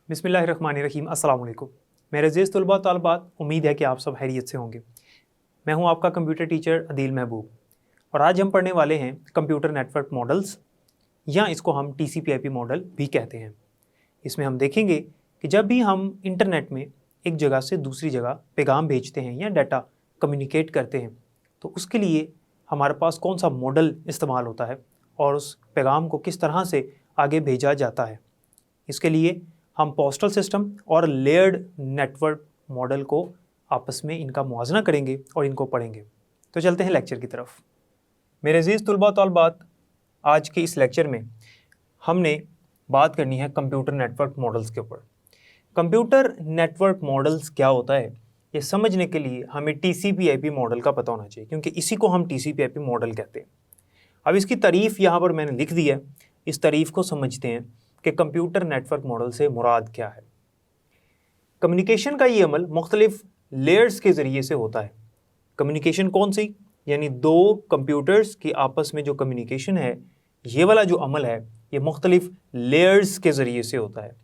बिस्मिल्लाहिर्रहमानिर्रहीम। अस्सलाम वालेकुम। मेरे अज़ीज़ तलबा तलबात, उम्मीद है कि आप सब खैरियत से होंगे। मैं हूं आपका कंप्यूटर टीचर अदील महबूब और आज हम पढ़ने वाले हैं कंप्यूटर नेटवर्क मॉडल्स, या इसको हम TCP/IP मॉडल भी कहते हैं। इसमें हम देखेंगे कि जब भी हम इंटरनेट में एक जगह से दूसरी जगह पैगाम भेजते हैं या डाटा कम्युनिकेट करते हैं तो उसके लिए हमारे पास कौन सा मॉडल इस्तेमाल होता है और उस पैगाम को किस तरह से आगे भेजा जाता है। इसके लिए हम पोस्टल सिस्टम और लेयर्ड नेटवर्क मॉडल को आपस में इनका मुआवजा करेंगे और इनको पढ़ेंगे। तो चलते हैं लेक्चर की तरफ। मेरे अज़ीज़ तुलबा तलबात, आज के इस लेक्चर में हमने बात करनी है कंप्यूटर नेटवर्क मॉडल्स के ऊपर। कंप्यूटर नेटवर्क मॉडल्स क्या होता है, ये समझने के लिए हमें TCP/IP मॉडल का पता होना चाहिए, क्योंकि इसी को हम TCP/IP मॉडल कहते हैं। अब इसकी तारीफ़ यहाँ पर मैंने लिख दी है, इस तारीफ़ को समझते हैं कि कंप्यूटर नेटवर्क मॉडल से मुराद क्या है। कम्युनिकेशन का ये अमल मुख्तलिफ लेयर्स के ज़रिए से होता है। कम्युनिकेशन कौन सी, यानी दो कंप्यूटर्स की आपस में जो कम्युनिकेशन है, ये वाला जो अमल है ये मुख्तलिफ लेयर्स के ज़रिए से होता है।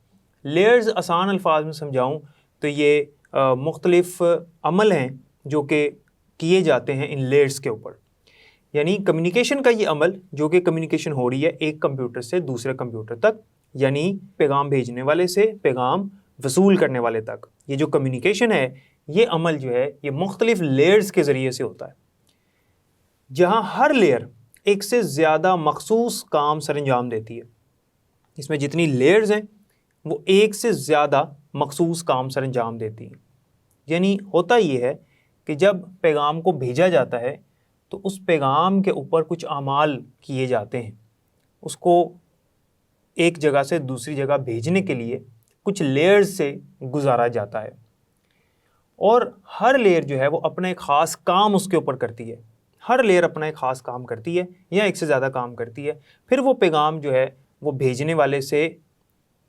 लेयर्स आसान अल्फाज में समझाऊँ तो ये मुख्तलिफ अमल हैं जो कि किए जाते हैं इन लेयर्स के ऊपर। यानी कम्युनिकेशन का ये अमल जो कि कम्युनिकेशन हो रही है एक कंप्यूटर से दूसरे कंप्यूटर तक, यानी पैगाम भेजने वाले से पैगाम वसूल करने वाले तक, ये जो कम्युनिकेशन है ये अमल जो है ये मुख्तलिफ लेयर्स के ज़रिए से होता है, जहाँ हर लेयर एक से ज़्यादा मखसूस काम सर अंजाम देती है। इसमें जितनी लेयर्स हैं वो एक से ज़्यादा मखसूस काम सर अंजाम देती हैं। यानी होता ये है कि जब पैगाम को भेजा जाता है तो उस पैगाम के ऊपर कुछ अमाल किए जाते हैं। उसको एक जगह से दूसरी जगह भेजने के लिए कुछ लेयर्स से गुजारा जाता है और हर लेयर जो है वो अपना एक ख़ास काम उसके ऊपर करती है। हर लेयर अपना एक ख़ास काम करती है या एक से ज़्यादा काम करती है। फिर वो पैगाम जो है वो भेजने वाले से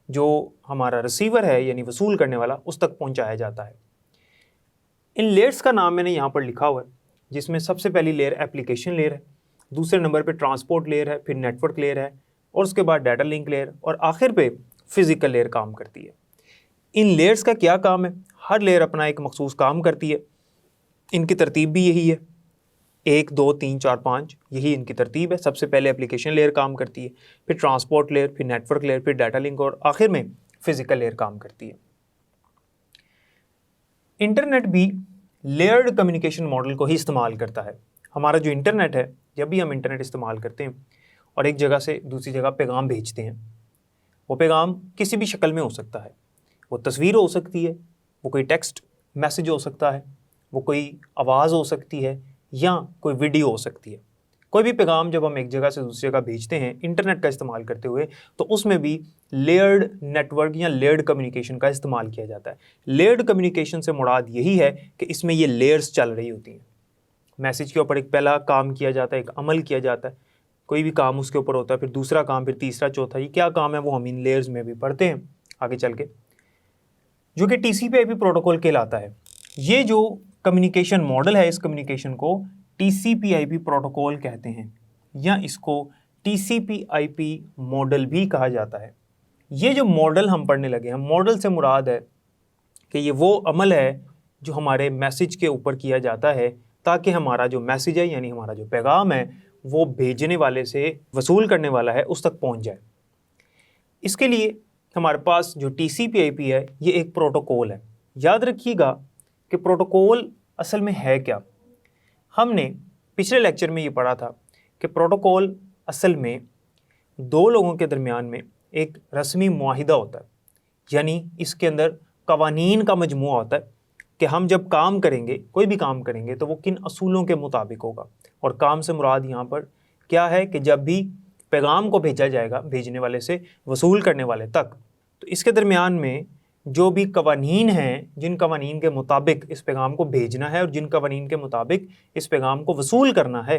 जो हमारा रिसीवर है यानी वसूल करने वाला, उस तक पहुंचाया जाता है। इन लेयर्स का नाम मैंने यहाँ पर लिखा हुआ है, जिसमें सबसे पहली लेयर एप्लीकेशन लेयर है, दूसरे नंबर पे ट्रांसपोर्ट लेयर है, फिर नेटवर्क लेयर है और उसके बाद डाटा लिंक लेयर और आखिर पे फिज़िकल लेयर काम करती है। इन लेयर्स का क्या काम है? हर लेयर अपना एक मखसूस काम करती है। इनकी तरतीब भी यही है, 1 2 3 4 5, यही इनकी तरतीब है। सबसे पहले एप्लीकेशन लेयर काम करती है, फिर ट्रांसपोर्ट लेयर, फिर नेटवर्क लेयर, फिर डाटा लिंक और आखिर में फिज़िकल लेयर काम करती है। इंटरनेट भी लेयर्ड कम्युनिकेशन मॉडल को ही इस्तेमाल करता है। हमारा जो इंटरनेट है, जब भी हम इंटरनेट इस्तेमाल करते हैं और एक जगह से दूसरी जगह पैगाम भेजते हैं, वो पैगाम किसी भी शक्ल में हो सकता है। वो तस्वीर हो सकती है, वो कोई टेक्स्ट मैसेज हो सकता है, वो कोई आवाज़ हो सकती है या कोई वीडियो हो सकती है। कोई भी पैगाम जब हम एक जगह से दूसरी जगह भेजते हैं इंटरनेट का इस्तेमाल करते हुए, तो उसमें भी लेयर्ड नेटवर्क या लेयर्ड कम्युनिकेशन का इस्तेमाल किया जाता है। लेयर्ड कम्युनिकेशन से मुराद यही है कि इसमें ये लेयर्स चल रही होती हैं। मैसेज के ऊपर एक पहला काम किया जाता है, एक अमल किया जाता है, कोई भी काम उसके ऊपर होता है, फिर दूसरा काम, फिर तीसरा, चौथा। ये क्या काम है वो हम इन लेयर्स में भी पढ़ते हैं आगे चल के, जो कि TCP/IP प्रोटोकॉल कहलाता है। ये जो कम्युनिकेशन मॉडल है, इस कम्युनिकेशन को TCP/IP प्रोटोकॉल कहते हैं या इसको TCP/IP मॉडल भी कहा जाता है। ये जो मॉडल हम पढ़ने लगे हैं, मॉडल से मुराद है कि ये वो अमल है जो हमारे मैसेज के ऊपर किया जाता है ताकि हमारा जो मैसेज है यानी हमारा जो पैगाम है वो भेजने वाले से वसूल करने वाला है उस तक पहुंच जाए। इसके लिए हमारे पास जो TCP/IP है ये एक प्रोटोकॉल है। याद रखिएगा कि प्रोटोकॉल असल में है क्या। हमने पिछले लेक्चर में ये पढ़ा था कि प्रोटोकॉल असल में दो लोगों के दरमियान में एक रस्मी मुआहिदा होता है, यानी इसके अंदर कवानीन का मजमूआ होता है कि हम जब काम करेंगे, कोई भी काम करेंगे, तो वो किन असूलों के मुताबिक होगा। और काम से मुराद यहाँ पर क्या है कि जब भी पैगाम को भेजा जाएगा भेजने वाले से वसूल करने वाले तक, तो इसके दरमियान में जो भी कवानीन हैं, जिन कवानीन के मुताबिक इस पैगाम को भेजना है और जिन कवानीन के मुताबिक इस पैगाम को वसूल करना है,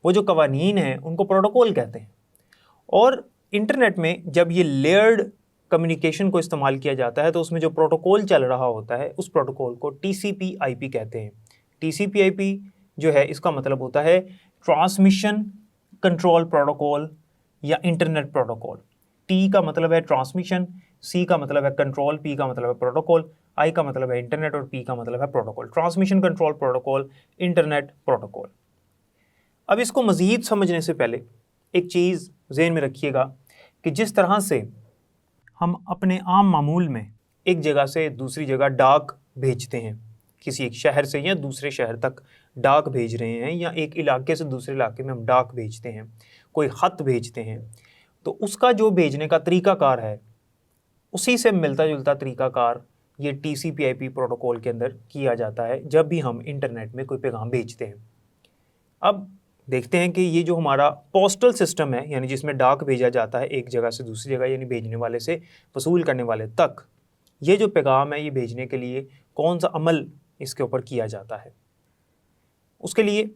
वो जो कवानीन हैं उनको प्रोटोकॉल कहते हैं। और इंटरनेट में जब ये लेयर्ड कम्युनिकेशन को इस्तेमाल किया जाता है तो उसमें जो प्रोटोकॉल चल रहा होता है उस प्रोटोकॉल को TCP/IP कहते हैं। TCP/IP जो है इसका मतलब होता है ट्रांसमिशन कंट्रोल प्रोटोकॉल या इंटरनेट प्रोटोकॉल। T का मतलब है ट्रांसमिशन, C का मतलब है कंट्रोल, P का मतलब है प्रोटोकॉल, I का मतलब है इंटरनेट और P का मतलब है protocol. Transmission control protocol, internet protocol. अब इसको मज़ीद समझने से पहले एक चीज़ ज़हन में रखिएगा कि जिस तरह से हम अपने आम मामूल में एक जगह से दूसरी जगह डाक भेजते हैं, किसी एक शहर से या दूसरे शहर तक डाक भेज रहे हैं, या एक इलाके से दूसरे इलाके में हम डाक भेजते हैं, कोई ख़त भेजते हैं, तो उसका जो भेजने का तरीक़ाकार है उसी से मिलता जुलता तरीक़ाकार ये TCP/IP प्रोटोकॉल के अंदर किया जाता है जब भी हम इंटरनेट में कोई पैगाम भेजते हैं। अब देखते हैं कि ये जो हमारा पोस्टल सिस्टम है, यानी जिसमें डाक भेजा जाता है एक जगह से दूसरी जगह, यानी भेजने वाले से वसूल करने वाले तक, ये जो पैगाम है ये भेजने के लिए कौन सा अमल इसके ऊपर किया जाता है। उसके लिए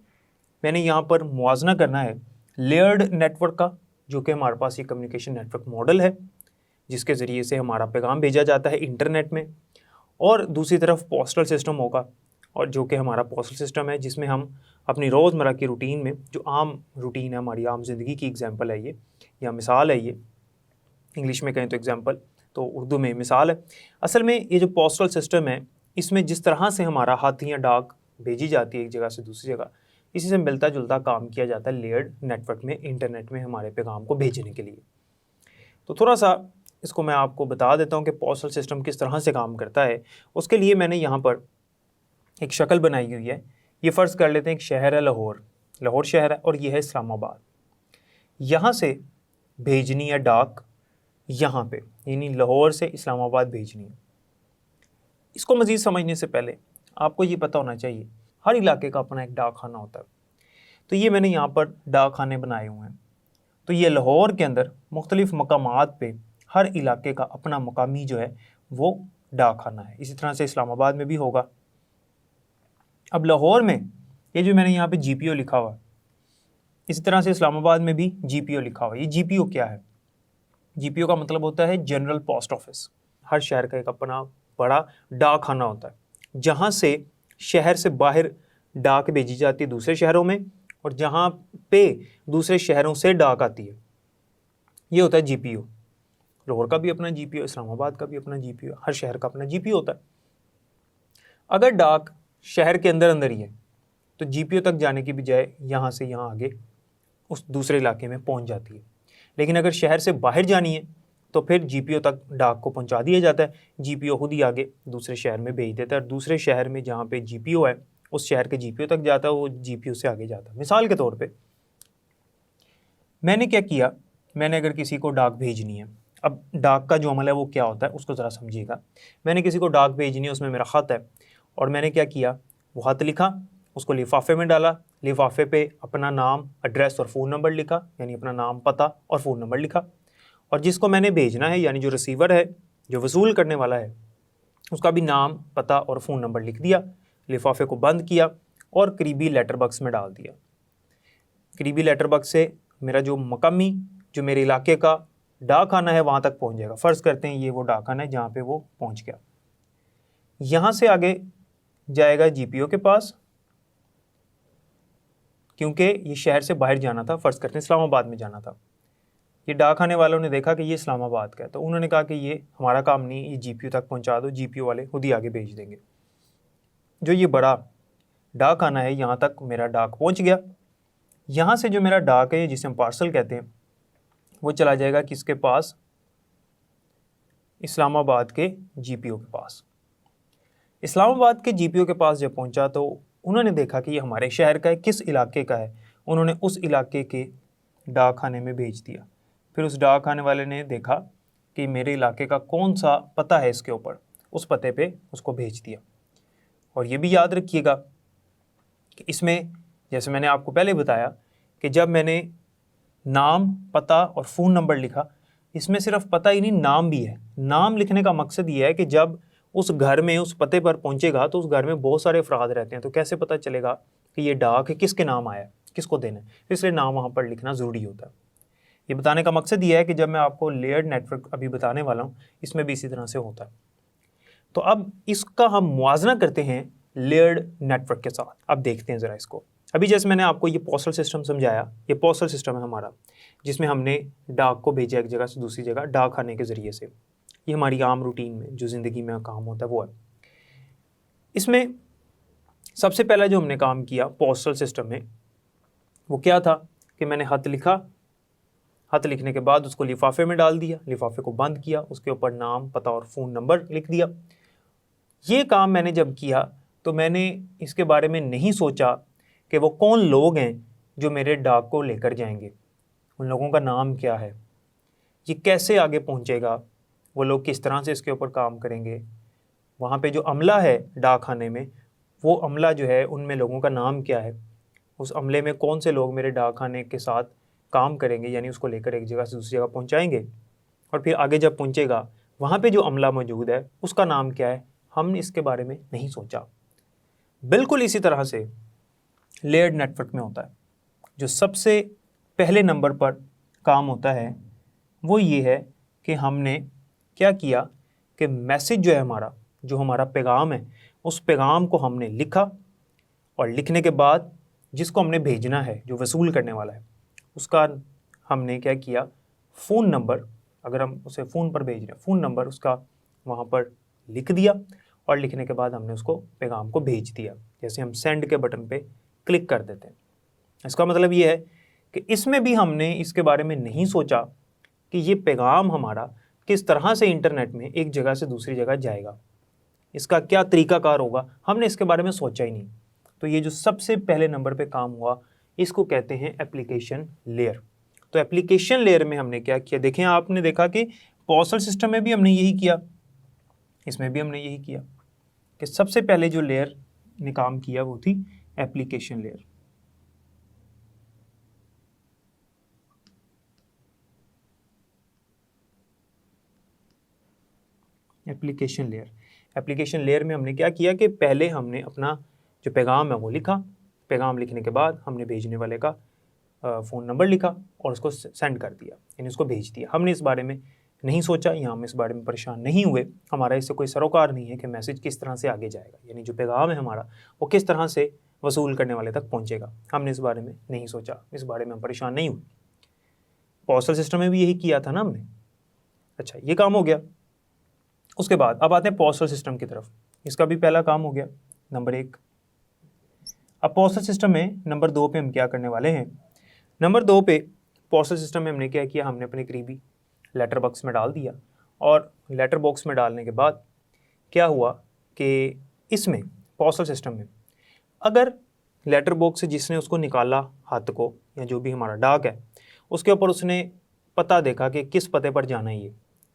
मैंने यहाँ पर मुआजना करना है लेयर्ड नेटवर्क का, जो कि हमारे पास ये कम्युनिकेशन नेटवर्क मॉडल है जिसके ज़रिए से हमारा पैगाम भेजा जाता है इंटरनेट में, और दूसरी तरफ पोस्टल सिस्टम होगा, और जो कि हमारा पोस्टल सिस्टम है जिसमें हम अपनी रोज़मर्रा की रूटीन में, जो आम रूटीन है हमारी आम ज़िंदगी की एग्जांपल है ये, या मिसाल है ये, इंग्लिश में कहें तो एग्जांपल, तो उर्दू में मिसाल है। असल में ये जो पोस्टल सिस्टम है इसमें जिस तरह से हमारा हाथ या डाक भेजी जाती है एक जगह से दूसरी जगह, इसी से मिलता जुलता काम किया जाता है लेयर्ड नेटवर्क में, इंटरनेट में हमारे पैगाम को भेजने के लिए। तो थोड़ा सा इसको मैं आपको बता देता हूँ कि पोस्टल सिस्टम किस तरह से काम करता है। उसके लिए मैंने यहाँ पर एक शक्ल बनाई हुई है। ये फ़र्ज़ कर लेते हैं एक शहर है लाहौर, लाहौर शहर है, और ये है इस्लामाबाद। यहाँ से भेजनी है डाक यहाँ पे, यानी लाहौर से इस्लामाबाद भेजनी है। इसको मज़ीद समझने से पहले आपको ये पता होना चाहिए हर इलाके का अपना एक डाक खाना होता है। तो ये मैंने यहाँ पर डाक खाने बनाए हुए हैं। तो ये लाहौर के अंदर मुख्तलिफ़ मकामात पे हर इलाके का अपना मकामी जो है वो डाक खाना है। इसी तरह से इस्लामाबाद में भी होगा। अब लाहौर में ये जो मैंने यहाँ पे GPO लिखा हुआ, इसी तरह से इस्लामाबाद में भी GPO लिखा हुआ। ये GPO क्या है? GPO का मतलब होता है जनरल पोस्ट ऑफिस। हर शहर का एक अपना बड़ा डाक खाना होता है, जहाँ से शहर से बाहर डाक भेजी जाती है दूसरे शहरों में, और जहाँ पे दूसरे शहरों से डाक आती है, ये होता है GPO। लाहौर का भी अपना GPO, इस्लामाबाद का भी अपना GPO, हर शहर का अपना GPO होता है। अगर डाक शहर के अंदर अंदर ही है तो GPO तक जाने की बजाय यहाँ से यहाँ आगे उस दूसरे इलाके में पहुँच जाती है। लेकिन अगर शहर से बाहर जानी है तो फिर GPO तक डाक को पहुँचा दिया जाता है। GPO खुद ही आगे दूसरे शहर में भेज देता है, और दूसरे शहर में जहाँ पे GPO है उस शहर के GPO तक जाता है, वो GPO से आगे जाता है। मिसाल के तौर पे मैंने क्या किया, मैंने अगर किसी को डाक भेजनी है, अब डाक का जो अमल है वो क्या होता है उसको ज़रा समझिएगा। मैंने किसी को डाक भेजनी है, उसमें मेरा ख़त है, और मैंने क्या किया, वो ख़त लिखा, उसको लिफाफे में डाला, लिफाफे पे अपना नाम, एड्रेस और फ़ोन नंबर लिखा, यानी अपना नाम, पता और फ़ोन नंबर लिखा, और जिसको मैंने भेजना है यानी जो रिसीवर है, जो वसूल करने वाला है, उसका भी नाम, पता और फ़ोन नंबर लिख दिया, लिफाफे को बंद किया और करीबी लेटर बॉक्स में डाल दिया। करीबी लेटर बॉक्स से मेरा जो मकामी, जो मेरे इलाके का डाक खाना है वहाँ तक पहुँच जाएगा। फ़र्ज़ करते हैं ये वो डाक खाना है जहाँ पे वो पहुँच गया। यहाँ से आगे जाएगा GPO के पास, क्योंकि ये शहर से बाहर जाना था, फ़र्ज़ करते हैं इस्लामाबाद में जाना था। ये डाक खाने वालों ने देखा कि ये इस्लामाबाद का है, तो उन्होंने कहा कि ये हमारा काम नहीं, ये GPO तक पहुँचा दो, GPO वाले खुद ही आगे भेज देंगे। जो ये बड़ा डाक खाना है यहाँ तक मेरा डाक पहुँच गया। यहाँ से जो मेरा डाक है जिसे हम पार्सल कहते हैं, वो चला जाएगा किसके पास, इस्लामाबाद के GPO के पास। इस्लामाबाद के GPO के पास जब पहुँचा तो उन्होंने देखा कि ये हमारे शहर का है, किस इलाके का है, उन्होंने उस इलाके के डाक खाने में भेज दिया। फिर उस डाक खाने वाले ने देखा कि मेरे इलाके का कौन सा पता है इसके ऊपर, उस पते पे उसको भेज दिया। और ये भी याद रखिएगा कि इसमें, जैसे मैंने आपको पहले बताया कि जब मैंने नाम, पता और फ़ोन नंबर लिखा, इसमें सिर्फ पता ही नहीं, नाम भी है। नाम लिखने का मकसद ये है कि जब उस घर में, उस पते पर पहुंचेगा तो उस घर में बहुत सारे अफराद रहते हैं, तो कैसे पता चलेगा कि ये डाक किसके नाम आया, किसको देना है, इसलिए नाम वहाँ पर लिखना ज़रूरी होता है। ये बताने का मकसद ये है कि जब मैं आपको लेयर्ड नेटवर्क अभी बताने वाला हूँ, इसमें भी इसी तरह से होता है। तो अब इसका हम मुआवजा करते हैं लेयर्ड नेटवर्क के साथ। अब देखते हैं ज़रा इसको। अभी जैसे मैंने आपको ये पोस्टल सिस्टम समझाया, ये पोस्टल सिस्टम है हमारा, जिसमें हमने डाक को भेजा एक जगह से दूसरी जगह डाक खाने के ज़रिए से। ये हमारी आम रूटीन में जो ज़िंदगी में काम होता है वो है। इसमें सबसे पहला जो हमने काम किया पोस्टल सिस्टम में वो क्या था कि मैंने खत लिखा, खत लिखने के बाद उसको लिफाफे में डाल दिया, लिफाफे को बंद किया, उसके ऊपर नाम, पता और फ़ोन नंबर लिख दिया। ये काम मैंने जब किया तो मैंने इसके बारे में नहीं सोचा कि वो कौन लोग हैं जो मेरे डाक को लेकर जाएंगे, उन लोगों का नाम क्या है, ये कैसे आगे पहुंचेगा, वो लोग किस तरह से इसके ऊपर काम करेंगे, वहाँ पे जो अमला है डाक खाने में वो अमला जो है उनमें लोगों का नाम क्या है, उस अमले में कौन से लोग मेरे डाक खाने के साथ काम करेंगे, यानी उसको लेकर एक जगह से दूसरी जगह पहुँचाएंगे, और फिर आगे जब पहुँचेगा वहाँ पे जो अमला मौजूद है उसका नाम क्या है, हमने इसके बारे में नहीं सोचा। बिल्कुल इसी तरह से लेयर्ड नेटवर्क में होता है। जो सबसे पहले नंबर पर काम होता है वो ये है कि हमने क्या किया कि मैसेज जो है हमारा, जो हमारा पैगाम है, उस पैगाम को हमने लिखा, और लिखने के बाद जिसको हमने भेजना है, जो वसूल करने वाला है, उसका हमने क्या किया, फ़ोन नंबर, अगर हम उसे फ़ोन पर भेज रहे हैं, फ़ोन नंबर उसका वहाँ पर लिख दिया, और लिखने के बाद हमने उसको पैगाम को भेज दिया। जैसे हम सेंड के बटन पे क्लिक कर देते हैं। इसका मतलब ये है कि इसमें भी हमने इसके बारे में नहीं सोचा कि ये पैगाम हमारा किस तरह से इंटरनेट में एक जगह से दूसरी जगह जाएगा, इसका क्या तरीकाकार होगा, हमने इसके बारे में सोचा ही नहीं। तो ये जो सबसे पहले नंबर पे काम हुआ इसको कहते हैं एप्लीकेशन लेयर। तो एप्लीकेशन लेयर में हमने क्या किया, देखें आपने देखा कि पोस्टल सिस्टम में भी हमने यही किया, इसमें भी हमने यही किया कि सबसे पहले जो लेयर ने काम किया वो थी एप्लीकेशन लेयर। एप्लीकेशन लेयर में हमने क्या किया कि पहले हमने अपना जो पैगाम है वो लिखा, पैगाम लिखने के बाद हमने भेजने वाले का फ़ोन नंबर लिखा और उसको सेंड कर दिया, यानी उसको भेज दिया। हमने इस बारे में नहीं सोचा या हम इस बारे में परेशान नहीं हुए, हमारा इससे कोई सरोकार नहीं है कि मैसेज किस तरह से आगे जाएगा, यानी जो पैगाम है हमारा वो किस तरह से वसूल करने वाले तक पहुँचेगा, हमने इस बारे में नहीं सोचा, इस बारे में हम परेशान नहीं हुए। पोस्टल सिस्टम में भी यही किया था ना हमने। अच्छा, ये काम हो गया। उसके बाद अब आते हैं पोस्टल सिस्टम की तरफ। इसका भी पहला काम हो गया, नंबर 1। अब पोस्टल सिस्टम में नंबर 2 पे हम क्या करने वाले हैं। नंबर 2 पे पोस्टल सिस्टम में हमने क्या किया, हमने अपने करीबी लेटर बॉक्स में डाल दिया, और लेटर बॉक्स में डालने के बाद क्या हुआ कि इसमें पोस्टल सिस्टम में अगर लेटर बॉक्स से जिसने उसको निकाला हाथ को, या जो भी हमारा डाक है, उसके ऊपर उसने पता देखा कि किस पते पर जाना है, ये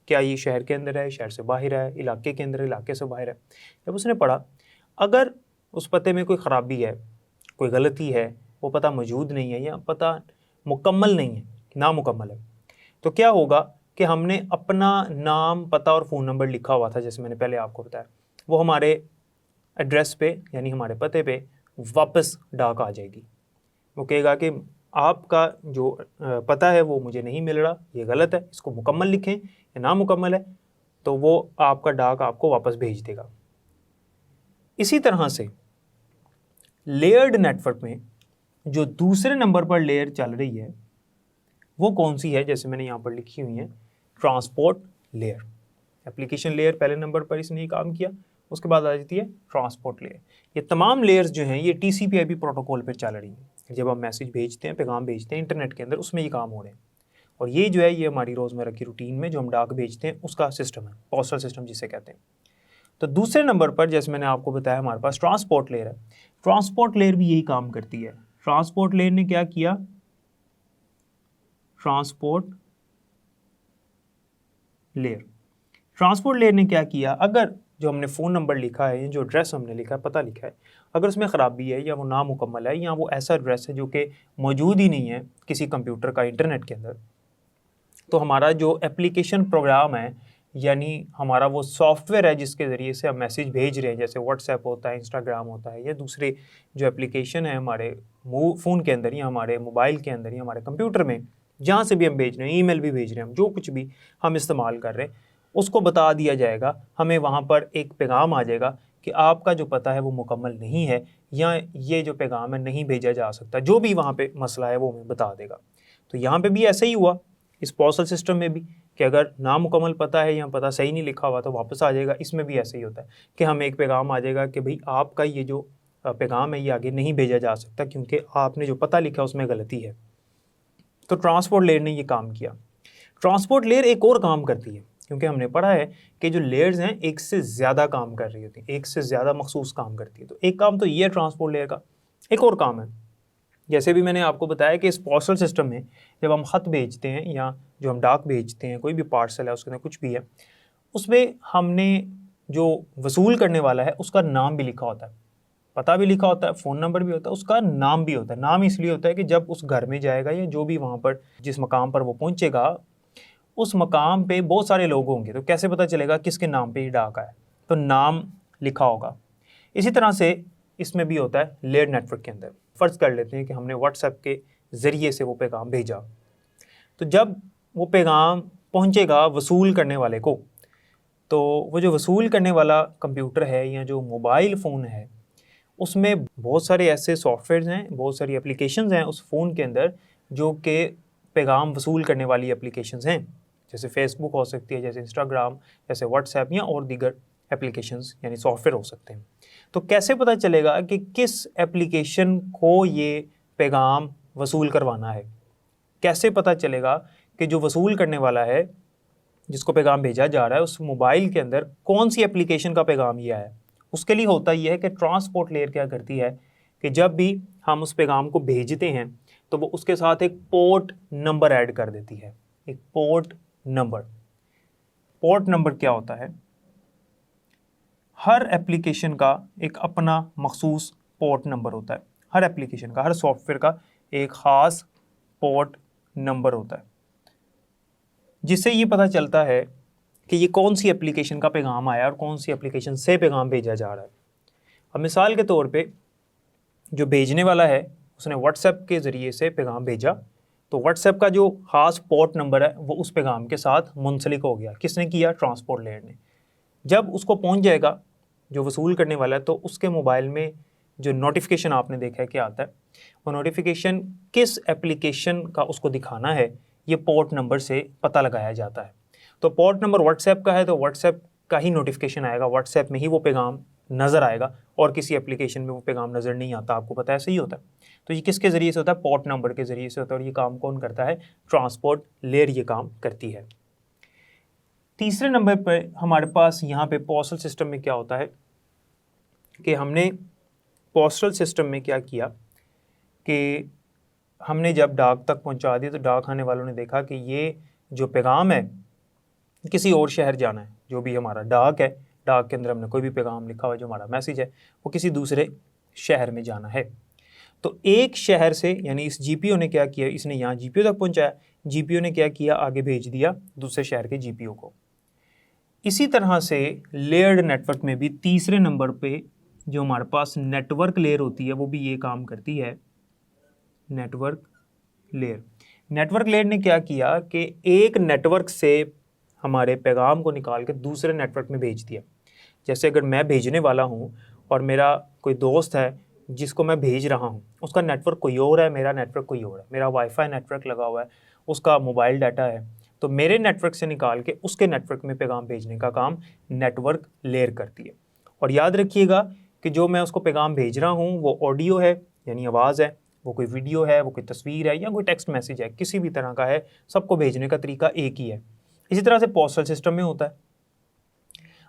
क्या ये शहर के अंदर है, शहर से बाहर है, इलाके के अंदर, इलाके से बाहर है, जब उसने पढ़ा अगर उस पते में कोई ख़राबी है, कोई गलती है, वो पता मौजूद नहीं है या पता मुकम्मल नहीं है, नामुकम्मल है, तो क्या होगा कि हमने अपना नाम, पता और फ़ोन नंबर लिखा हुआ था, जैसे मैंने पहले आपको बताया, वो हमारे एड्रेस पे यानी हमारे पते पे वापस डाक आ जाएगी। वो कहेगा कि आपका जो पता है वो मुझे नहीं मिल रहा, ये गलत है, इसको मुकम्मल लिखें, या नामुकम्मल है, तो वो आपका डाक आपको वापस भेज देगा। इसी तरह से लेयर्ड नेटवर्क में जो दूसरे नंबर पर लेयर चल रही है वो कौन सी है, जैसे मैंने यहाँ पर लिखी हुई है ट्रांसपोर्ट लेयर। एप्लीकेशन लेयर पहले नंबर पर इसने ही काम किया, उसके बाद आ जाती है ट्रांसपोर्ट लेयर। ये तमाम लेयर्स जो हैं ये TCP/IP प्रोटोकॉल पर चल रही हैं। जब हम मैसेज भेजते हैं, पैगाम भेजते हैं इंटरनेट के अंदर, उसमें ये काम हो रहे हैं। और ये जो है ये हमारी रोज़मर्रा की रूटीन में जो हम डाक भेजते हैं उसका सिस्टम है, पोस्टल सिस्टम जिसे कहते हैं। तो दूसरे नंबर पर जैसे मैंने आपको बताया हमारे पास ट्रांसपोर्ट लेयर है। ट्रांसपोर्ट लेयर भी यही काम करती है। ट्रांसपोर्ट लेयर ने क्या किया, ट्रांसपोर्ट लेयर ने क्या किया, अगर जो हमने फ़ोन नंबर लिखा है, जो एड्रेस हमने लिखा है, पता लिखा है, अगर उसमें ख़राबी है या वो नामुकम्मल है या वो ऐसा एड्रेस है जो कि मौजूद ही नहीं है किसी कंप्यूटर का इंटरनेट के अंदर, तो हमारा जो एप्लीकेशन प्रोग्राम है, यानी हमारा वो सॉफ्टवेयर है जिसके ज़रिए से हम मैसेज भेज रहे हैं, जैसे व्हाट्सएप होता है, इंस्टाग्राम होता है, या दूसरे जो एप्लीकेशन है हमारे फ़ोन के अंदर या हमारे मोबाइल के अंदर या हमारे कंप्यूटर में, जहाँ से भी हम भेज रहे हैं, ईमेल भी भेज रहे हैं, हम जो कुछ भी हम इस्तेमाल कर रहे हैं, उसको बता दिया जाएगा, हमें वहाँ पर एक पैगाम आ जाएगा कि आपका जो पता है वो मुकम्मल नहीं है, या ये जो पैगाम है नहीं भेजा जा सकता, जो भी वहाँ पे मसला है वो हमें बता देगा। तो यहाँ पे भी ऐसा ही हुआ, इस पोस्टल सिस्टम में भी, कि अगर नामुकम्मल पता है या पता सही नहीं लिखा हुआ तो वापस आ जाएगा। इसमें भी ऐसे ही होता है कि हमें एक पैगाम आ जाएगा कि भाई आपका ये जो पैगाम है ये आगे नहीं भेजा जा सकता क्योंकि आपने जो पता लिखा उसमें गलती है। तो ट्रांसपोर्ट लेयर ने ये काम किया। ट्रांसपोर्ट लेयर एक और काम करती है, क्योंकि हमने पढ़ा है कि जो लेयर्स हैं एक से ज़्यादा काम कर रही होती हैं, एक से ज़्यादा मखसूस काम करती है। तो एक काम तो ये है ट्रांसपोर्ट लेयर का, एक और काम है, जैसे भी मैंने आपको बताया कि इस पोस्टल सिस्टम में जब हम ख़त भेजते हैं या जो हम डाक भेजते हैं, कोई भी पार्सल है उसके अंदर कुछ भी है, उसमें हमने जो वसूल करने वाला है उसका नाम भी लिखा होता है, पता भी लिखा होता है, फ़ोन नंबर भी होता है, उसका नाम भी होता है। नाम इसलिए होता है कि जब उस घर में जाएगा या जो भी वहाँ पर जिस मकाम पर वो पहुँचेगा उस मकाम पे बहुत सारे लोग होंगे, तो कैसे पता चलेगा किसके नाम पे ये डाक आया, तो नाम लिखा होगा। इसी तरह से इसमें भी होता है लेयर नेटवर्क के अंदर। फ़र्ज़ कर लेते हैं कि हमने व्हाट्सएप के ज़रिए से वो पैगाम भेजा, तो जब वो पैगाम पहुँचेगा वसूल करने वाले को, तो वो जो वसूल करने वाला कंप्यूटर है या जो मोबाइल फ़ोन है उसमें बहुत सारे ऐसे सॉफ्टवेयर्स हैं, बहुत सारी एप्लीकेशंस हैं उस फ़ोन के अंदर जो कि पैगाम वसूल करने वाली एप्लीकेशंस हैं, जैसे फेसबुक हो सकती है, जैसे इंस्टाग्राम, जैसे व्हाट्सएप या और दीगर एप्लीकेशंस यानी सॉफ्टवेयर हो सकते हैं। तो कैसे पता चलेगा कि किस एप्लीकेशन को ये पैगाम वसूल करवाना है, कैसे पता चलेगा कि जो वसूल करने वाला है जिसको पैगाम भेजा जा रहा है उस मोबाइल के अंदर कौन सी एप्लीकेशन का पैगाम ये है। उसके लिए होता यह है कि ट्रांसपोर्ट लेयर क्या करती है कि जब भी हम उस पैगाम को भेजते हैं तो वो उसके साथ एक पोर्ट नंबर ऐड कर देती है, एक पोर्ट नंबर। पोर्ट नंबर क्या होता है? हर एप्लीकेशन का एक अपना मखसूस पोर्ट नंबर होता है, हर एप्लीकेशन का, हर सॉफ्टवेयर का एक ख़ास पोर्ट नंबर होता है, जिससे ये पता चलता है कि ये कौन सी एप्लीकेशन का पैगाम आया और कौन सी एप्लीकेशन से पैगाम भेजा जा रहा है। अब मिसाल के तौर पे जो भेजने वाला है उसने व्हाट्सएप के ज़रिए से पैगाम भेजा, तो व्हाट्सएप का जो ख़ास पोर्ट नंबर है वो उस पैगाम के साथ मुंसलिक हो गया। किसने किया? ट्रांसपोर्ट लेयर ने। जब उसको पहुंच जाएगा जो वसूल करने वाला है, तो उसके मोबाइल में जो नोटिफिकेशन आपने देखा है क्या आता है, वो नोटिफिकेशन किस एप्लीकेशन का उसको दिखाना है ये पोर्ट नंबर से पता लगाया जाता है। तो पोर्ट नंबर व्हाट्सएप का है तो व्हाट्सएप का ही नोटिफिकेशन आएगा, व्हाट्सएप में ही वो पैगाम नज़र आएगा और किसी एप्लीकेशन में वो पैगाम नज़र नहीं आता, आपको पता है, सही होता है। तो ये किसके ज़रिए से होता है? पोर्ट नंबर के ज़रिए से होता है। और ये काम कौन करता है? ट्रांसपोर्ट लेयर ये काम करती है। तीसरे नंबर पर हमारे पास यहाँ पे पोस्टल सिस्टम में क्या होता है कि हमने पोस्टल सिस्टम में क्या किया कि हमने जब डाक तक पहुँचा दी तो डाक आने वालों ने देखा कि ये जो पैगाम है किसी और शहर जाना है, जो भी हमारा डाक है, डाक के अंदर हमने कोई भी पैगाम लिखा हुआ है, जो हमारा मैसेज है वो किसी दूसरे शहर में जाना है। तो एक शहर से यानी इस जीपीओ ने क्या किया, इसने यहाँ जीपीओ तक पहुँचाया, जीपीओ ने क्या किया, आगे भेज दिया दूसरे शहर के जीपीओ को। इसी तरह से लेयर्ड नेटवर्क में भी तीसरे नंबर पे जो हमारे पास नेटवर्क लेयर होती है वो भी ये काम करती है, नेटवर्क लेयर। नेटवर्क लेयर ने क्या किया कि एक नेटवर्क से हमारे पैगाम को निकाल के दूसरे नेटवर्क में भेज दिया। जैसे अगर मैं भेजने वाला हूँ और मेरा कोई दोस्त है जिसको मैं भेज रहा हूँ, उसका नेटवर्क कोई और है, मेरा नेटवर्क कोई और है, मेरा वाईफाई नेटवर्क लगा हुआ है, उसका मोबाइल डाटा है, तो मेरे नेटवर्क से निकाल के उसके नेटवर्क में पैगाम भेजने का काम नेटवर्क लेयर करती है। और याद रखिएगा कि जो मैं उसको पैगाम भेज रहा हूँ वो ऑडियो है यानी आवाज़ है, वो कोई वीडियो है, वो कोई तस्वीर है या कोई टेक्स्ट मैसेज है, किसी भी तरह का है, सबको भेजने का तरीका एक ही है। इसी तरह से पोस्टल सिस्टम में होता है।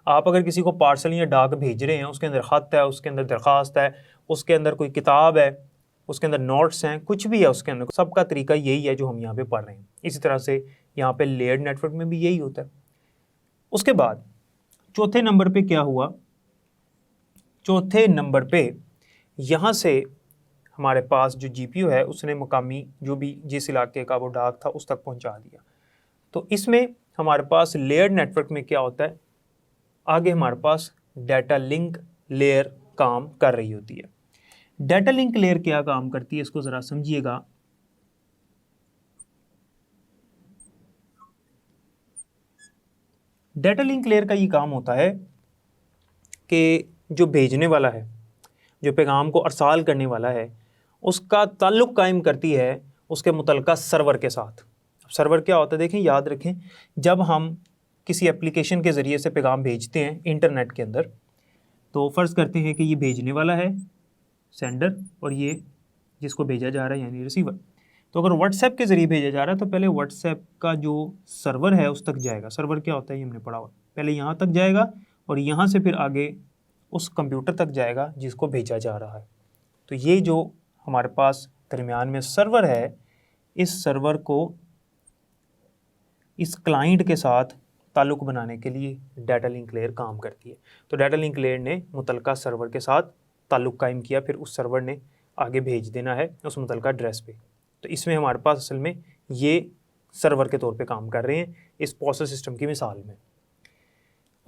आप अगर किसी को पार्सल या डाक भेज रहे हैं, उसके अंदर ख़त है, उसके अंदर दरख्वास्त है, उसके अंदर कोई किताब है, उसके अंदर नोट्स हैं, कुछ भी है उसके अंदर, सबका तरीका यही है जो हम यहाँ पे पढ़ रहे हैं। इसी तरह से यहाँ पे लेयर्ड नेटवर्क में भी यही होता है। उसके बाद चौथे नंबर पे क्या हुआ? चौथे नंबर पे यहाँ से हमारे पास जो जीपीयू है उसने मुकामी जो भी जिस इलाके का वो डाक था उस तक पहुँचा दिया। तो इसमें हमारे पास लेयर्ड नेटवर्क में क्या होता है, आगे हमारे पास डाटा लिंक लेयर काम कर रही होती है। डाटा लिंक लेयर क्या काम करती है इसको ज़रा समझिएगा। डाटा लिंक लेयर का ये काम होता है कि जो भेजने वाला है, जो पैगाम को अरसाल करने वाला है, उसका ताल्लुक़ कायम करती है उसके मुतल्लिका सर्वर के साथ। अब सर्वर क्या होता है देखें, याद रखें, जब हम किसी एप्लीकेशन के ज़रिए से पैगाम भेजते हैं इंटरनेट के अंदर, तो फ़र्ज़ करते हैं कि ये भेजने वाला है सेंडर और ये जिसको भेजा जा रहा है यानी रिसीवर। तो अगर व्हाट्सएप के ज़रिए भेजा जा रहा है तो पहले व्हाट्सएप का जो सर्वर है उस तक जाएगा। सर्वर क्या होता है ये हमने पढ़ा हुआ, पहले यहाँ तक जाएगा और यहाँ से फिर आगे उस कंप्यूटर तक जाएगा जिसको भेजा जा रहा है। तो ये जो हमारे पास दरमियान में सर्वर है, इस सर्वर को इस क्लाइंट के साथ ताल्लुक़ बनाने के लिए डाटा लिंक लेयर काम करती है। तो डाटा लिंक लेयर ने मुतलका सर्वर के साथ ताल्लुक़ कायम किया, फिर उस सर्वर ने आगे भेज देना है उस मुतलका एड्रेस पे। तो इसमें हमारे पास असल में ये सर्वर के तौर पे काम कर रहे हैं इस प्रोसेस सिस्टम की मिसाल में।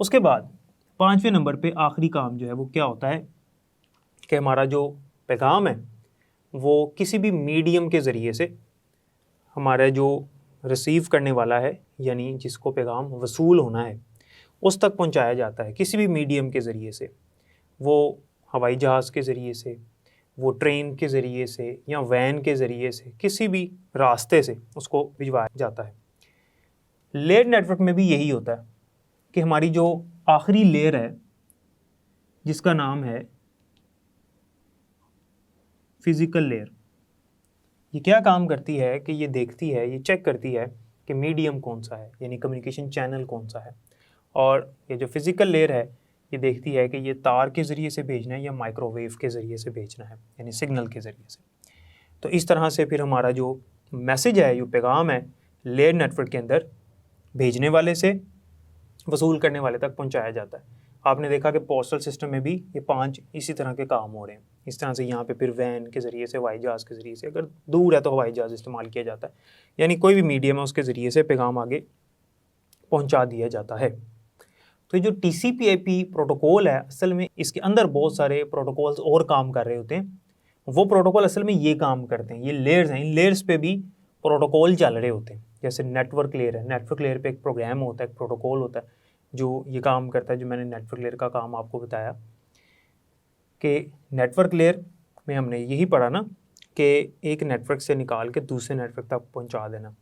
उसके बाद 5वें नंबर पे आखिरी काम जो है वो क्या होता है कि हमारा जो पैगाम है वो किसी भी मीडियम के ज़रिए से हमारा जो रिसीव करने वाला है यानी जिसको पैगाम वसूल होना है उस तक पहुंचाया जाता है किसी भी मीडियम के ज़रिए से। वो हवाई जहाज़ के ज़रिए से, वो ट्रेन के ज़रिए से या वैन के ज़रिए से, किसी भी रास्ते से उसको भिजवाया जाता है। लेयर नेटवर्क में भी यही होता है कि हमारी जो आखिरी लेयर है जिसका नाम है फिज़िकल लेयर, ये क्या काम करती है कि ये देखती है, ये चेक करती है कि मीडियम कौन सा है यानी कम्युनिकेशन चैनल कौन सा है। और ये जो फिज़िकल लेयर है ये देखती है कि ये तार के ज़रिए से भेजना है या माइक्रोवेव के ज़रिए से भेजना है यानी सिग्नल के ज़रिए से। तो इस तरह से फिर हमारा जो मैसेज है, जो पैगाम है, लेयर नेटवर्क के अंदर भेजने वाले से वसूल करने वाले तक पहुंचाया जाता है। आपने देखा कि पोस्टल सिस्टम में भी ये 5 इसी तरह के काम हो रहे हैं। इस तरह से यहाँ पे फिर वैन के ज़रिए से, हवाई जहाज़ के ज़रिए से, अगर दूर है तो हवाई जहाज़ इस्तेमाल किया जाता है, यानी कोई भी मीडियम है उसके ज़रिए से पैगाम आगे पहुँचा दिया जाता है। तो ये जो TCP/IP प्रोटोकॉल है असल में इसके अंदर बहुत सारे प्रोटोकॉल्स और काम कर रहे होते हैं। वो प्रोटोकॉल असल में ये काम करते हैं, ये लेयर्स हैं, इन लेयर्स पे भी प्रोटोकॉल चल रहे होते हैं। जैसे नेटवर्क लेयर है, नेटवर्क लेयर पे एक प्रोग्राम होता है, एक प्रोटोकॉल होता है जो ये काम करता है, जो मैंने नेटवर्क लेयर का काम आपको बताया कि नेटवर्क लेयर में हमने यही पढ़ा ना कि एक नेटवर्क से निकाल के दूसरे नेटवर्क तक पहुंचा देना।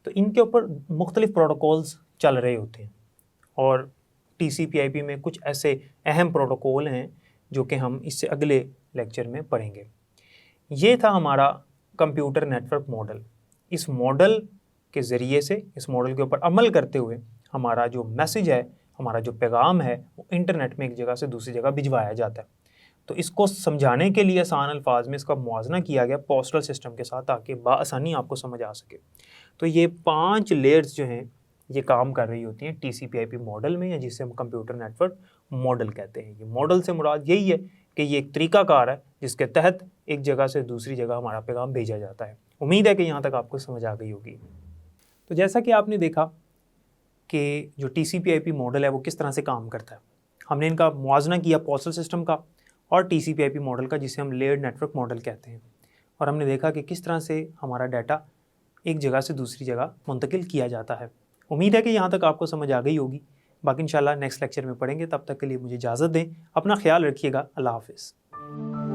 तो इनके ऊपर मुख्तलिफ प्रोटोकॉल्स चल रहे होते हैं और TCP/IP में कुछ ऐसे अहम प्रोटोकॉल हैं जो कि हम इससे अगले लेक्चर में पढ़ेंगे। ये था हमारा कंप्यूटर नेटवर्क मॉडल। इस मॉडल के ज़रिए से, इस मॉडल के ऊपर अमल करते हुए हमारा जो मैसेज है, हमारा जो पैगाम है वो इंटरनेट में एक जगह से दूसरी जगह भिजवाया जाता है। तो इसको समझाने के लिए आसान अल्फाज में इसका मुआवजना किया गया पोस्टल सिस्टम के साथ ताकि बआसानी आपको समझ आ सके। तो ये 5 लेयर्स जो हैं ये काम कर रही होती हैं TCP/IP मॉडल में, या जिसे हम कंप्यूटर नेटवर्क मॉडल कहते हैं। ये मॉडल से मुराद यही है कि ये एक तरीक़ाकार है जिसके तहत एक जगह से दूसरी जगह हमारा पैगाम भेजा जाता है। उम्मीद है कि यहाँ तक आपको समझ आ गई होगी। तो जैसा कि आपने देखा कि जो TCP/IP मॉडल है वो किस तरह से काम करता है, हमने इनका मुआवजना किया पोस्टल सिस्टम का और TCP/IP मॉडल का जिसे हम लेयर्ड नेटवर्क मॉडल कहते हैं, और हमने देखा कि किस तरह से हमारा डाटा एक जगह से दूसरी जगह मुंतकिल किया जाता है। उम्मीद है कि यहाँ तक आपको समझ आ गई होगी। बाकी इंशाल्लाह नेक्स्ट लेक्चर में पढ़ेंगे। तब तक के लिए मुझे इजाज़त दें। अपना ख्याल रखिएगा। अल्लाह हाफ़िज़।